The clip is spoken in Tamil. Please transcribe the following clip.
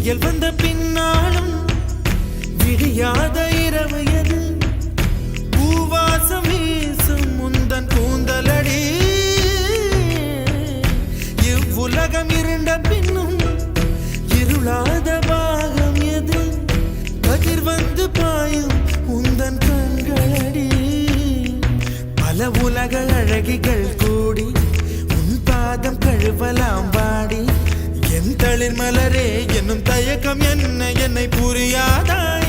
விடியல் வந்த பின்னாலும் விடியாத இரவு எது பூவாசம் வீசும் முந்தன் கூந்தலடி இவ்வுலகம் இருண்ட பின்னும் இருளாத பாகம் எது கதிர் வந்து பாயும் உந்தன் கண்களடி பல உலக அழகிகள் கூடி உன் பாதம் கழுவலாம் வாடி என் தளிர் மலரே என்னும் தயக்கம் என்ன என்னை புரியாதாய்